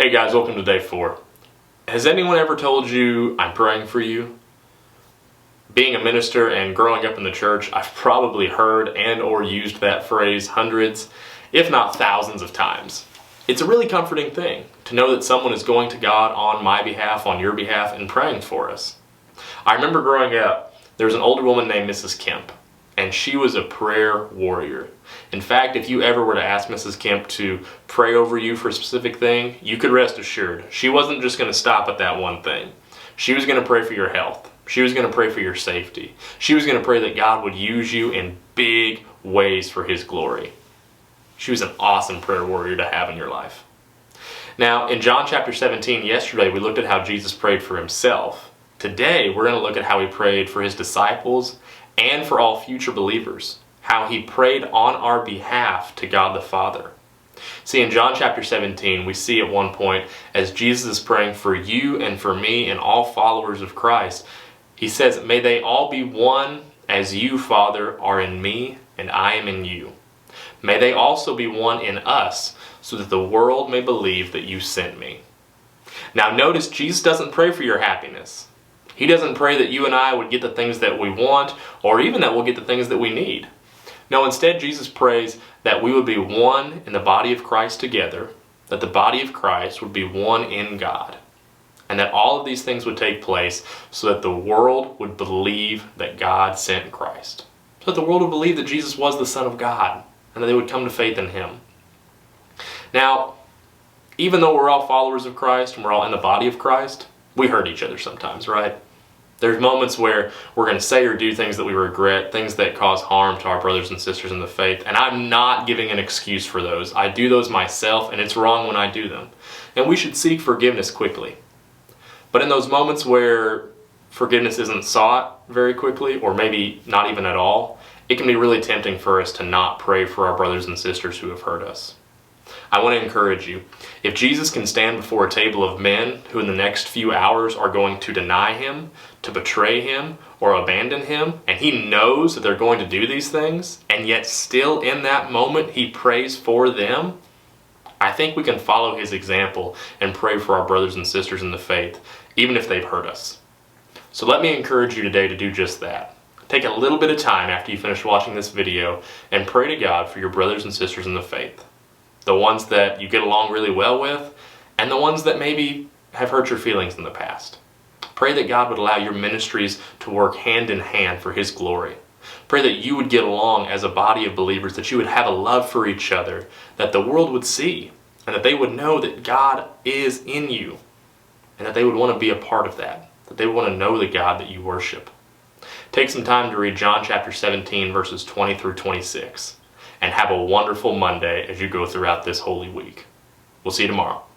Hey guys, welcome to day 4. Has anyone ever told you, I'm praying for you? Being a minister and growing up in the church, I've probably heard and or used that phrase hundreds, if not thousands of times. It's a really comforting thing to know that someone is going to God on my behalf, on your behalf, and praying for us. I remember growing up, there was an older woman named Mrs. Kemp, and she was a prayer warrior. In fact, if you ever were to ask Mrs. Kemp to pray over you for a specific thing, you could rest assured she wasn't just going to stop at that one thing. She was going to pray for your health. She was going to pray for your safety. She was going to pray that God would use you in big ways for His glory. She was an awesome prayer warrior to have in your life. Now, in John chapter 17, yesterday we looked at how Jesus prayed for Himself. Today, we're going to look at how He prayed for His disciples and for all future believers, how He prayed on our behalf to God the Father. See, in John chapter 17, we see at one point, as Jesus is praying for you and for me and all followers of Christ, He says, "May they all be one as you, Father, are in me and I am in you. May they also be one in us, so that the world may believe that you sent me." Now notice, Jesus doesn't pray for your happiness. He doesn't pray that you and I would get the things that we want, or even that we'll get the things that we need. No, instead Jesus prays that we would be one in the body of Christ together, that the body of Christ would be one in God, and that all of these things would take place so that the world would believe that God sent Christ. So that the world would believe that Jesus was the Son of God, and that they would come to faith in Him. Now, even though we're all followers of Christ and we're all in the body of Christ, we hurt each other sometimes, right? There's moments where we're going to say or do things that we regret, things that cause harm to our brothers and sisters in the faith, and I'm not giving an excuse for those. I do those myself, and it's wrong when I do them. And we should seek forgiveness quickly. But in those moments where forgiveness isn't sought very quickly, or maybe not even at all, it can be really tempting for us to not pray for our brothers and sisters who have hurt us. I want to encourage you, if Jesus can stand before a table of men who in the next few hours are going to deny Him, to betray Him, or abandon Him, and He knows that they're going to do these things, and yet still in that moment He prays for them, I think we can follow His example and pray for our brothers and sisters in the faith, even if they've hurt us. So let me encourage you today to do just that. Take a little bit of time after you finish watching this video and pray to God for your brothers and sisters in the faith. The ones that you get along really well with, and the ones that maybe have hurt your feelings in the past. Pray that God would allow your ministries to work hand in hand for His glory. Pray that you would get along as a body of believers, that you would have a love for each other, that the world would see, and that they would know that God is in you, and that they would want to be a part of that they would want to know the God that you worship. Take some time to read John chapter 17, verses 20 through 26. And have a wonderful Monday as you go throughout this Holy Week. We'll see you tomorrow.